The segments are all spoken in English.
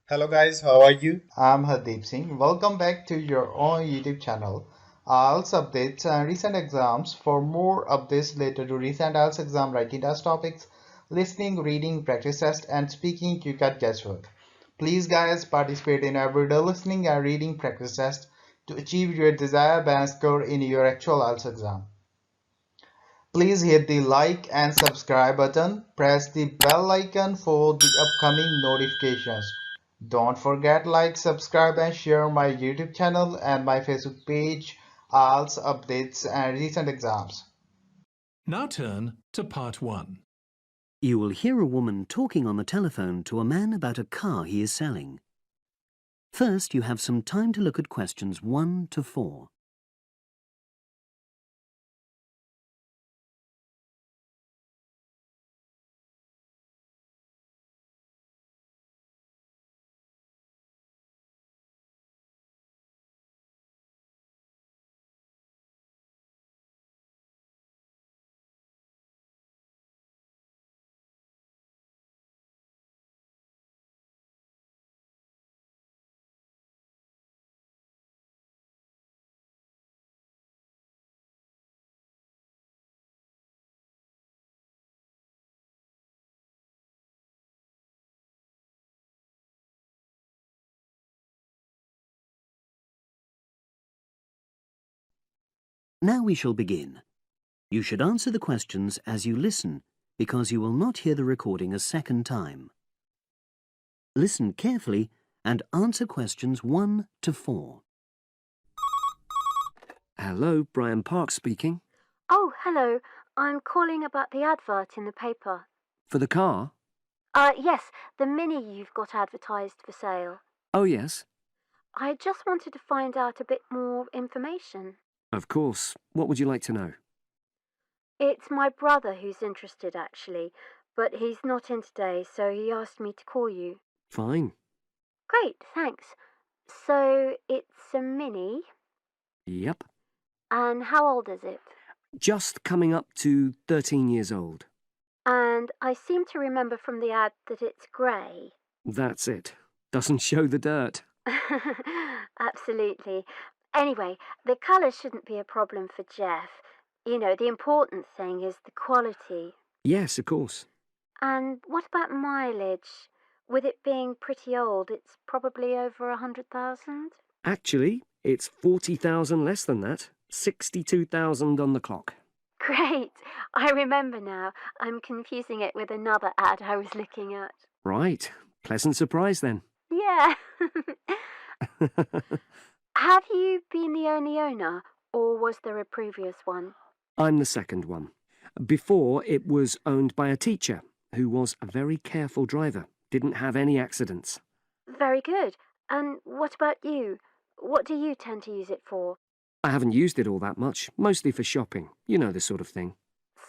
Hello guys, how are you? I'm Hardeep Singh. Welcome back to your own YouTube channel. IELTS updates and recent exams. For more updates related to recent IELTS exam writing test topics, listening, reading, practice test, and speaking, you got guesswork. Please, guys, participate in everyday listening and reading practice test to achieve your desired band score in your actual IELTS exam. Please hit the like and subscribe button. Press the bell icon for the upcoming notifications. Don't forget like, subscribe and share my YouTube channel and my Facebook page, IELTS updates and recent exams. Now turn to part 1. You will hear a woman talking on the telephone to a man about a car he is selling. First, you have some time to look at questions 1 to 4. Now we shall begin. You should answer the questions as you listen, because you will not hear the recording a second time. Listen carefully and answer questions 1 to 4. Hello, Brian Park speaking. Oh, hello. I'm calling about the advert in the paper. For the car? Yes, the Mini you've got advertised for sale. Oh, yes. I just wanted to find out a bit more information. Of course. What would you like to know? It's my brother who's interested, actually, but he's not in today, so he asked me to call you. Fine. Great, thanks. So, it's a Mini, Yep. and how old is it? Just coming up to 13 years old. And I seem to remember from the ad that it's grey. That's it. Doesn't show the dirt. Absolutely. Anyway, the colour shouldn't be a problem for Jeff. You know, the important thing is the quality. Yes, of course. And what about mileage? With it being pretty old, it's probably over 100,000? Actually, it's 40,000 less than that. 62,000 on the clock. Great! I remember now. I'm confusing it with another ad I was looking at. Right. Pleasant surprise then. Yeah. Have you been the only owner, or was there a previous one? I'm the second one. Before, it was owned by a teacher who was a very careful driver. Didn't have any accidents. Very good. And what about you? What do you tend to use it for? I haven't used it all that much, mostly for shopping. You know the sort of thing.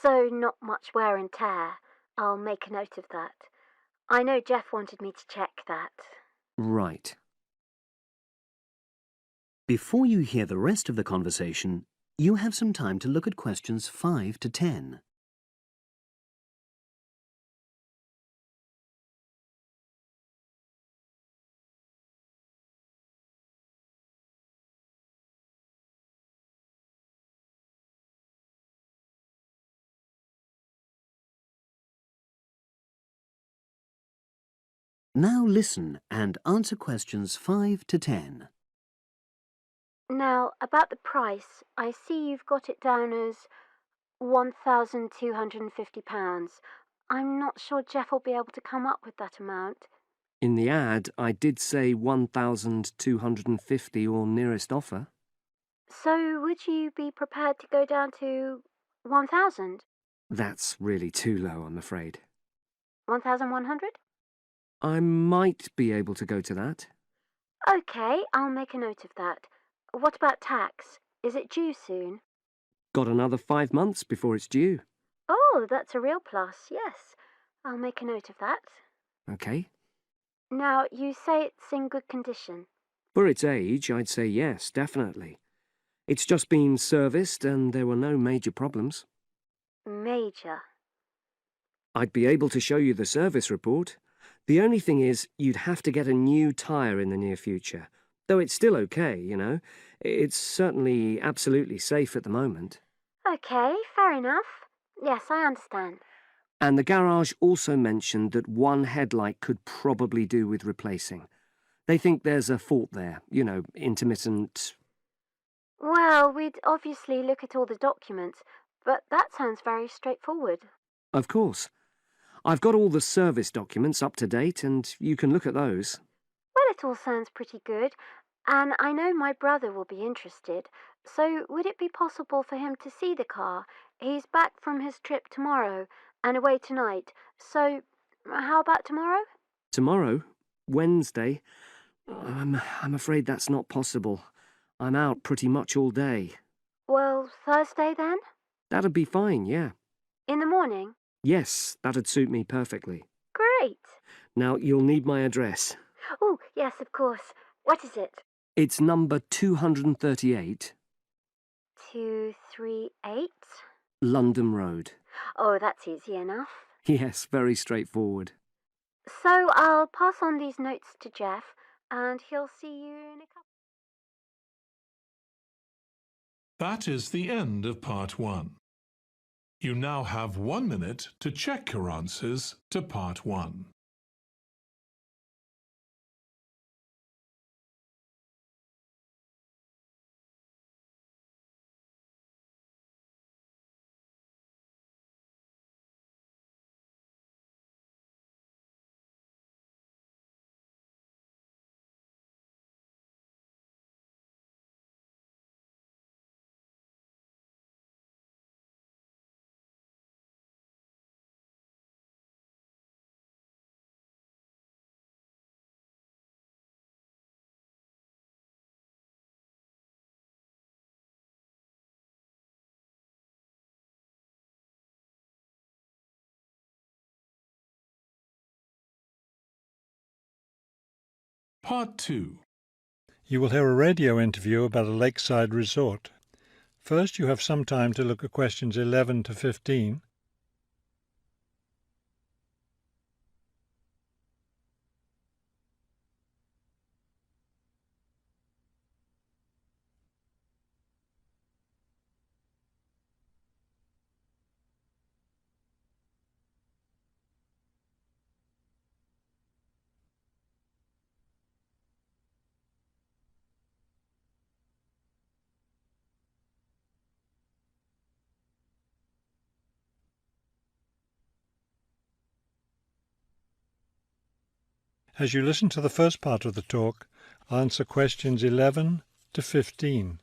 So not much wear and tear. I'll make a note of that. I know Jeff wanted me to check that. Right. Before you hear the rest of the conversation, you have some time to look at questions 5 to 10. Now listen and answer questions 5 to 10. Now, about the price, I see you've got it down as £1,250. I'm not sure Jeff will be able to come up with that amount. In the ad, I did say 1,250 or nearest offer. So would you be prepared to go down to 1,000? That's really too low, I'm afraid. 1,100? I might be able to go to that. Okay, I'll make a note of that. What about tax? Is it due soon? Got another 5 months before it's due. Oh, that's a real plus, yes. I'll make a note of that. Okay. Now, you say it's in good condition. For its age, I'd say yes, definitely. It's just been serviced and there were no major problems. Major. I'd be able to show you the service report. The only thing is, you'd have to get a new tyre in the near future. Though it's still okay, you know. It's certainly absolutely safe at the moment. Okay, fair enough. Yes, I understand. And the garage also mentioned that one headlight could probably do with replacing. They think there's a fault there, you know, intermittent. Well, we'd obviously look at all the documents, but that sounds very straightforward. Of course. I've got all the service documents up to date, and you can look at those. Well, it all sounds pretty good, and I know my brother will be interested, so would it be possible for him to see the car? He's back from his trip tomorrow and away tonight, so how about tomorrow? Tomorrow? Wednesday? I'm afraid that's not possible. I'm out pretty much all day. Well, Thursday then? That'd be fine, yeah. In the morning? Yes, that'd suit me perfectly. Great. Now, you'll need my address. Oh, yes, of course. What is it? It's number 238, 238? London Road. Oh, that's easy enough. Yes, very straightforward. So I'll pass on these notes to Jeff, and he'll see you in a couple. That is the end of part 1. You now have 1 minute to check your answers to part 1. Part 2. You will hear a radio interview about a lakeside resort. First, you have some time to look at questions 11 to 15. As you listen to the first part of the talk, answer questions 11 to 15.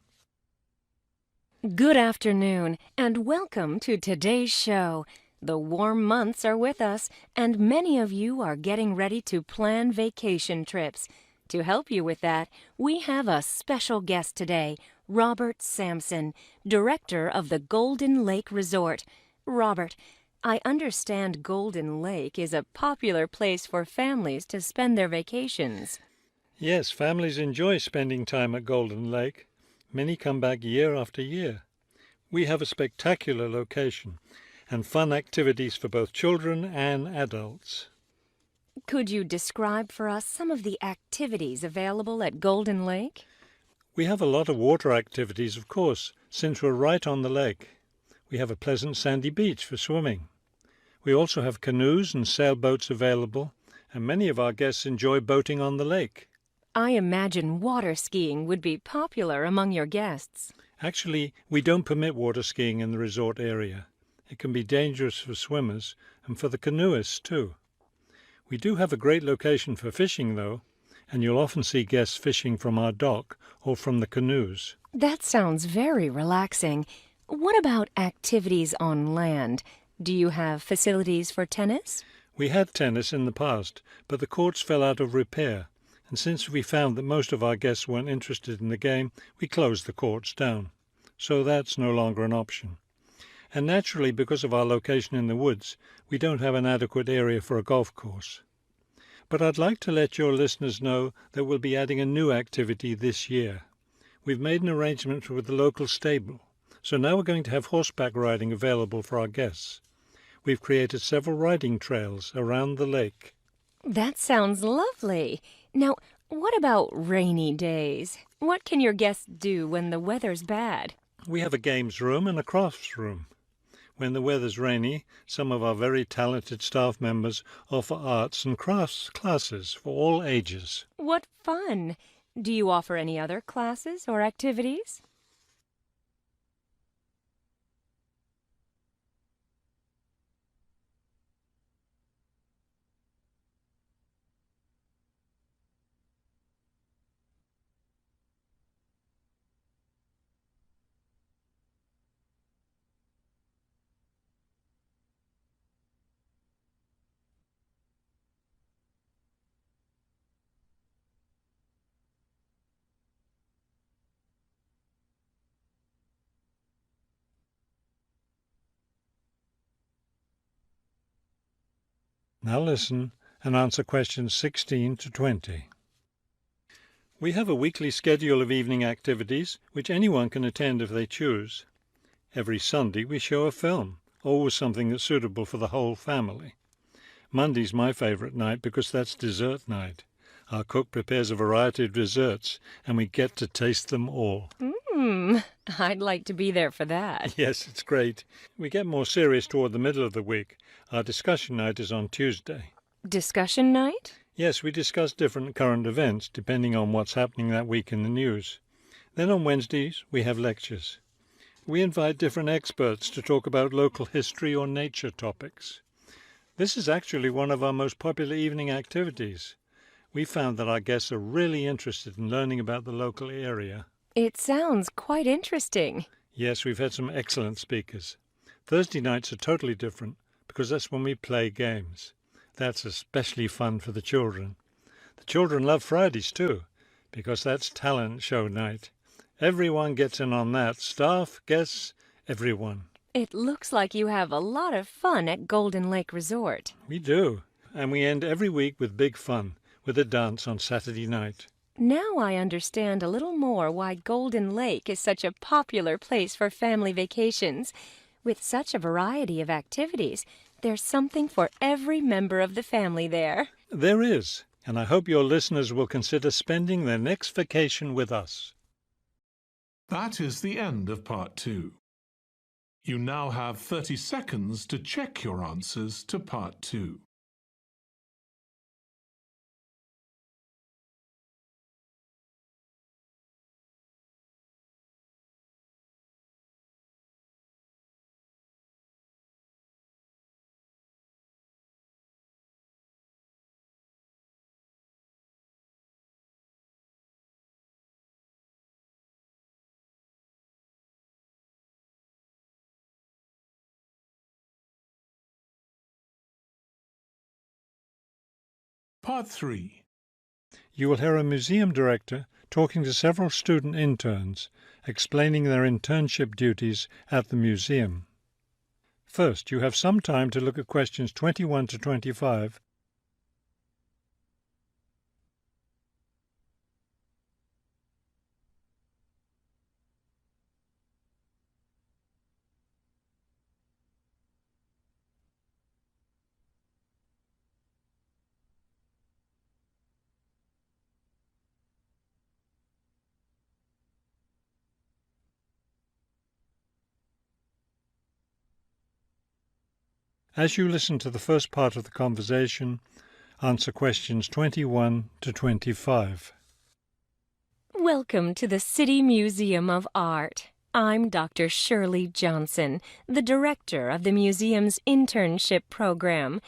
Good afternoon, and welcome to today's show. The warm months are with us, and many of you are getting ready to plan vacation trips. To help you with that, we have a special guest today, Robert Sampson, director of the Golden Lake Resort. Robert, I understand Golden Lake is a popular place for families to spend their vacations. Yes, families enjoy spending time at Golden Lake. Many come back year after year. We have a spectacular location and fun activities for both children and adults. Could you describe for us some of the activities available at Golden Lake? We have a lot of water activities, of course, since we're right on the lake. We have a pleasant sandy beach for swimming. We also have canoes and sailboats available, and many of our guests enjoy boating on the lake. I imagine water skiing would be popular among your guests. Actually, we don't permit water skiing in the resort area. It can be dangerous for swimmers and for the canoeists too. We do have a great location for fishing though, and you'll often see guests fishing from our dock or from the canoes. That sounds very relaxing. What about activities on land? Do you have facilities for tennis? We had tennis in the past, but the courts fell out of repair, and since we found that most of our guests weren't interested in the game, we closed the courts down. So that's no longer an option. And naturally, because of our location in the woods, we don't have an adequate area for a golf course. But I'd like to let your listeners know that we'll be adding a new activity this year. We've made an arrangement with the local stable, so now we're going to have horseback riding available for our guests. We've created several riding trails around the lake. That sounds lovely. Now, what about rainy days? What can your guests do when the weather's bad? We have a games room and a crafts room. When the weather's rainy, some of our very talented staff members offer arts and crafts classes for all ages. What fun! Do you offer any other classes or activities? Now listen and answer questions 16 to 20. We have a weekly schedule of evening activities which anyone can attend if they choose. Every Sunday we show a film, always something that's suitable for the whole family. Monday's my favourite night because that's dessert night. Our cook prepares a variety of desserts and we get to taste them all. I'd like to be there for that. Yes, it's great. We get more serious toward the middle of the week. Our discussion night is on Tuesday. Discussion night? Yes, we discuss different current events depending on what's happening that week in the news. Then on Wednesdays we have lectures. We invite different experts to talk about local history or nature topics. This is actually one of our most popular evening activities. We found that our guests are really interested in learning about the local area. It sounds quite interesting. Yes, we've had some excellent speakers. Thursday nights are totally different because that's when we play games. That's especially fun for the children. The children love Fridays too because that's talent show night. Everyone gets in on that. Staff, guests, everyone. It looks like you have a lot of fun at Golden Lake Resort. We do. And we end every week with big fun, with a dance on Saturday night. Now I understand a little more why Golden Lake is such a popular place for family vacations. With such a variety of activities, there's something for every member of the family there. There is, and I hope your listeners will consider spending their next vacation with us. That is the end of Part 2. You now have 30 seconds to check your answers to Part 2. Part 3. You will hear a museum director talking to several student interns, explaining their internship duties at the museum. First, you have some time to look at questions 21 to 25. As you listen to the first part of the conversation, answer questions 21 to 25. Welcome to the City Museum of Art. I'm Dr. Shirley Johnson, the director of the museum's internship program.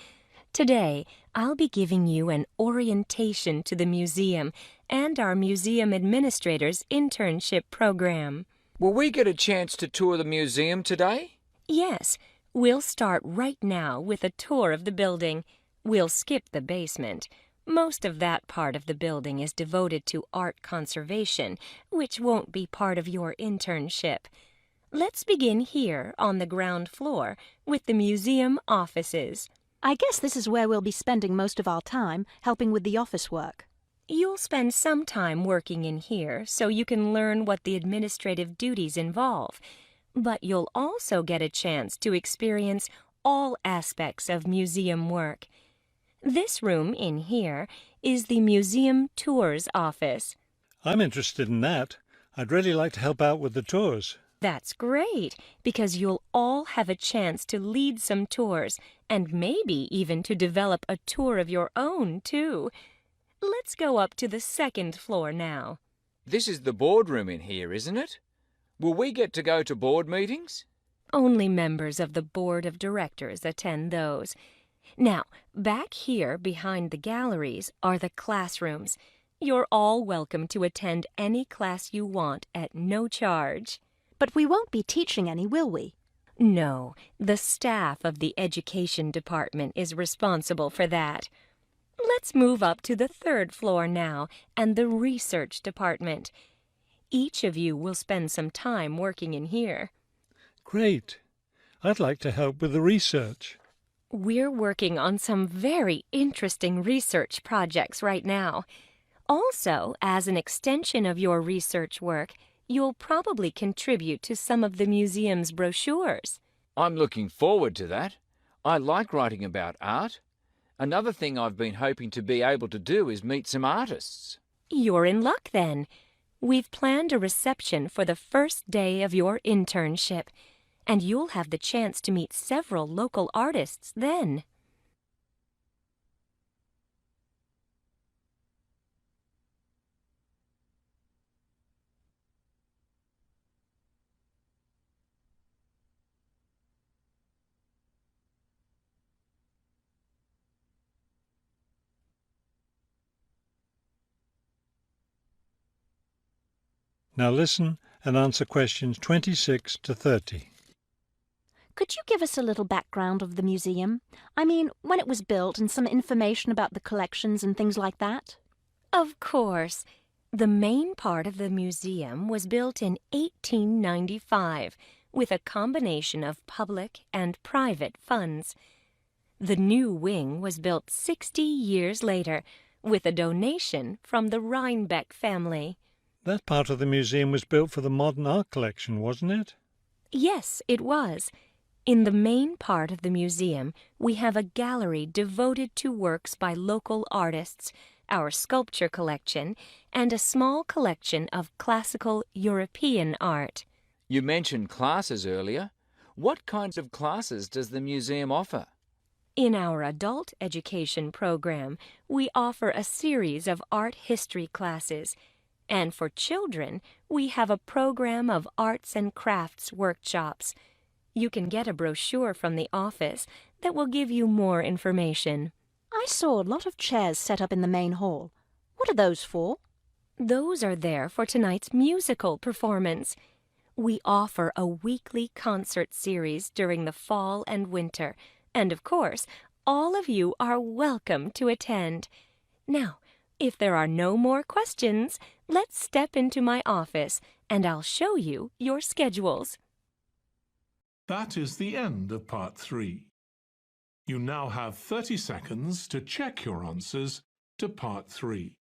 Today, I'll be giving you an orientation to the museum and our museum administrator's internship program. Will we get a chance to tour the museum today? Yes, we'll start right now with a tour of the building. We'll skip the basement. Most of that part of the building is devoted to art conservation, which won't be part of your internship. Let's begin here on the ground floor with the museum offices. I guess this is where we'll be spending most of our time, helping with the office work. You'll spend some time working in here so you can learn what the administrative duties involve. But you'll also get a chance to experience all aspects of museum work. This room in here is the museum tours office. I'm interested in that. I'd really like to help out with the tours. That's great, because you'll all have a chance to lead some tours and maybe even to develop a tour of your own, too. Let's go up to the second floor now. This is the boardroom in here, isn't it? Will we get to go to board meetings? Only members of the board of directors attend those. Now, back here behind the galleries are the classrooms. You're all welcome to attend any class you want at no charge. But we won't be teaching any, will we? No, the staff of the education department is responsible for that. Let's move up to the third floor now and the research department. Each of you will spend some time working in here. Great. I'd like to help with the research. We're working on some very interesting research projects right now. Also, as an extension of your research work, you'll probably contribute to some of the museum's brochures. I'm looking forward to that. I like writing about art. Another thing I've been hoping to be able to do is meet some artists. You're in luck then. We've planned a reception for the first day of your internship, and you'll have the chance to meet several local artists then. Now listen and answer questions 26 to 30. Could you give us a little background of the museum? I mean, when it was built and some information about the collections and things like that? Of course. The main part of the museum was built in 1895 with a combination of public and private funds. The new wing was built 60 years later with a donation from the Rhinebeck family. That part of the museum was built for the modern art collection, wasn't it? Yes, it was. In the main part of the museum, we have a gallery devoted to works by local artists, our sculpture collection, and a small collection of classical European art. You mentioned classes earlier. What kinds of classes does the museum offer? In our adult education program, we offer a series of art history classes. And for children, we have a program of arts and crafts workshops. You can get a brochure from the office that will give you more information. I saw a lot of chairs set up in the main hall. What are those for? Those are there for tonight's musical performance. We offer a weekly concert series during the fall and winter, and of course, all of you are welcome to attend. Now, if there are no more questions, let's step into my office and I'll show you your schedules. That is the end of part 3. You now have 30 seconds to check your answers to part 3.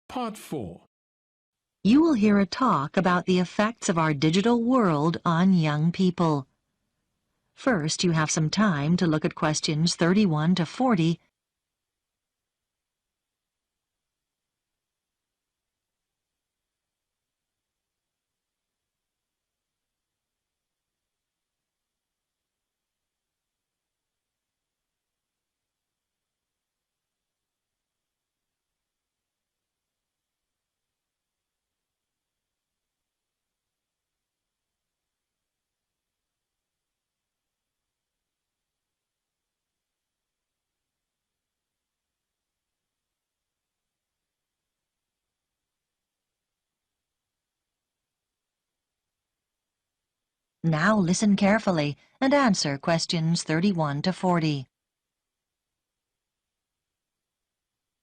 Part 4. You will hear a talk about the effects of our digital world on young people. First, you have some time to look at questions 31 to 40. Now listen carefully and answer questions 31 to 40.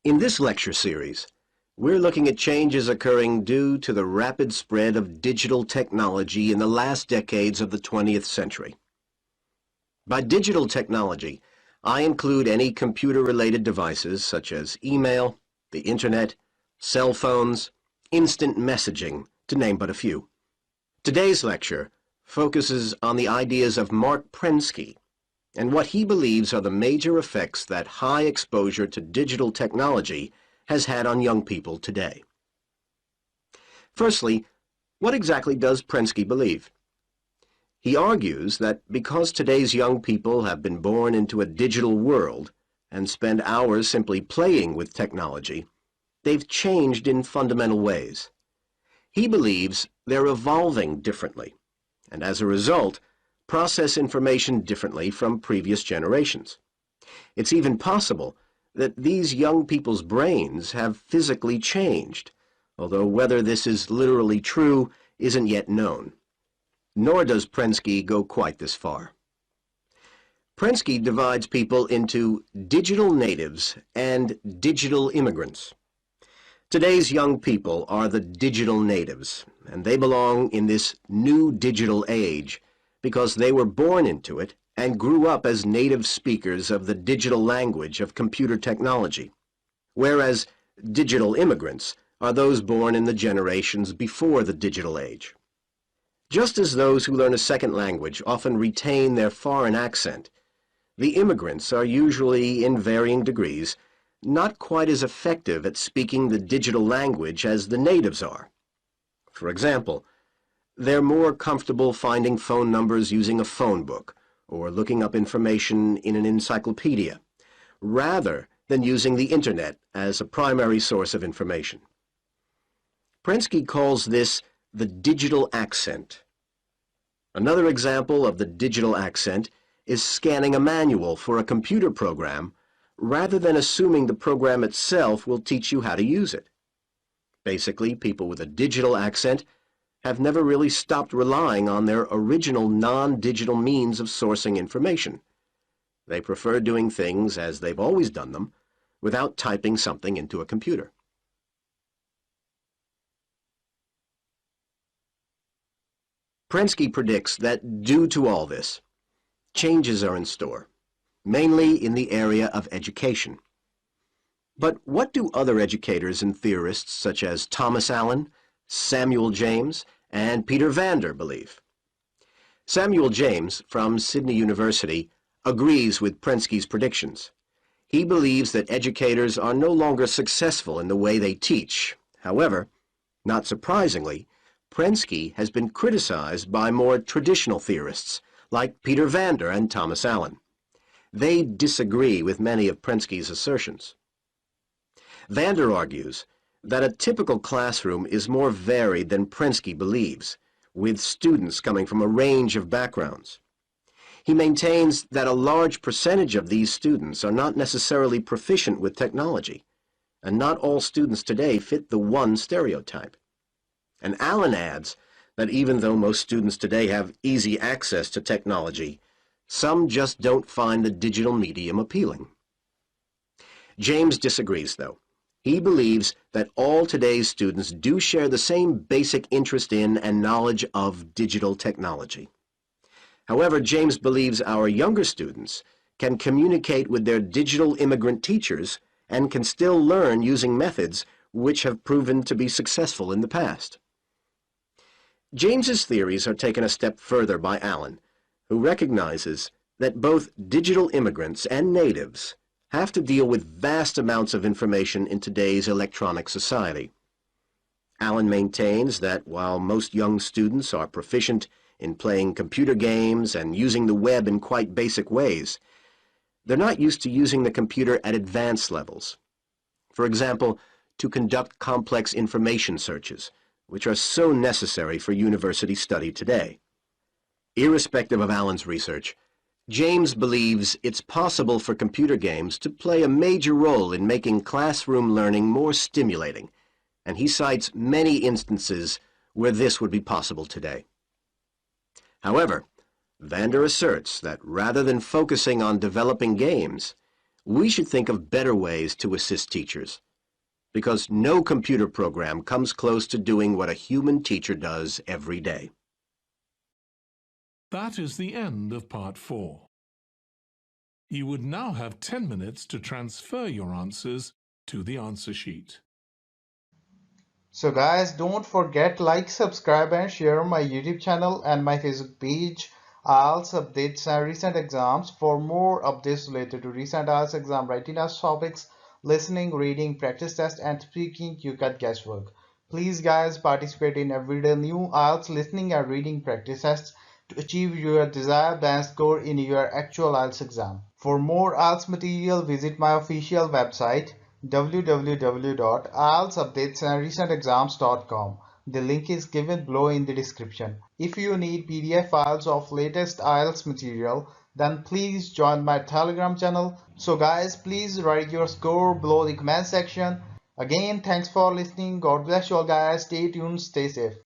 In this lecture series, we're looking at changes occurring due to the rapid spread of digital technology in the last decades of the 20th century. By digital technology, I include any computer-related devices such as email, the internet, cell phones, instant messaging, to name but a few. Today's lecture focuses on the ideas of Mark Prensky and what he believes are the major effects that high exposure to digital technology has had on young people today. Firstly, what exactly does Prensky believe? He argues that because today's young people have been born into a digital world and spend hours simply playing with technology, they've changed in fundamental ways. He believes they're evolving differently, and as a result, process information differently from previous generations. It's even possible that these young people's brains have physically changed, although whether this is literally true isn't yet known. Nor does Prensky go quite this far. Prensky divides people into digital natives and digital immigrants. Today's young people are the digital natives, and they belong in this new digital age because they were born into it and grew up as native speakers of the digital language of computer technology, whereas digital immigrants are those born in the generations before the digital age. Just as those who learn a second language often retain their foreign accent, the immigrants are usually, in varying degrees, not quite as effective at speaking the digital language as the natives are. For example, they're more comfortable finding phone numbers using a phone book or looking up information in an encyclopedia, rather than using the internet as a primary source of information. Prensky calls this the digital accent. Another example of the digital accent is scanning a manual for a computer program rather than assuming the program itself will teach you how to use it. Basically, people with a digital accent have never really stopped relying on their original non-digital means of sourcing information. They prefer doing things as they've always done them, without typing something into a computer. Prensky predicts that due to all this, changes are in store, mainly in the area of education. But what do other educators and theorists such as Thomas Allen, Samuel James, and Peter Vander believe? Samuel James, from Sydney University, agrees with Prensky's predictions. He believes that educators are no longer successful in the way they teach. However, not surprisingly, Prensky has been criticized by more traditional theorists, like Peter Vander and Thomas Allen. They disagree with many of Prensky's assertions. Vander argues that a typical classroom is more varied than Prensky believes, with students coming from a range of backgrounds. He maintains that a large percentage of these students are not necessarily proficient with technology, and not all students today fit the one stereotype. And Allen adds that even though most students today have easy access to technology, some just don't find the digital medium appealing. James disagrees, though. He believes that all today's students do share the same basic interest in and knowledge of digital technology. However, James believes our younger students can communicate with their digital immigrant teachers and can still learn using methods which have proven to be successful in the past. James's theories are taken a step further by Allen, who recognizes that both digital immigrants and natives have to deal with vast amounts of information in today's electronic society. Allen maintains that while most young students are proficient in playing computer games and using the web in quite basic ways, they're not used to using the computer at advanced levels. For example, to conduct complex information searches, which are so necessary for university study today. Irrespective of Allen's research, James believes it's possible for computer games to play a major role in making classroom learning more stimulating, and he cites many instances where this would be possible today. However, Vander asserts that rather than focusing on developing games, we should think of better ways to assist teachers, because no computer program comes close to doing what a human teacher does every day. That is the end of part 4. You would now have 10 minutes to transfer your answers to the answer sheet. So guys, don't forget like, subscribe and share my YouTube channel and my Facebook page. IELTS updates and recent exams. For more updates related to recent IELTS exam writing test topics, listening, reading, practice test and speaking, you get guesswork. Please guys, participate in everyday new IELTS listening and reading practice tests to achieve your desired band score in your actual IELTS exam. For more IELTS material, visit my official website www.ieltsupdatesandrecentexams.com. The link is given below in the description. If you need PDF files of latest IELTS material, then please join my Telegram channel. So guys, please write your score below the comment section. Again, thanks for listening. God bless you all guys. Stay tuned, stay safe.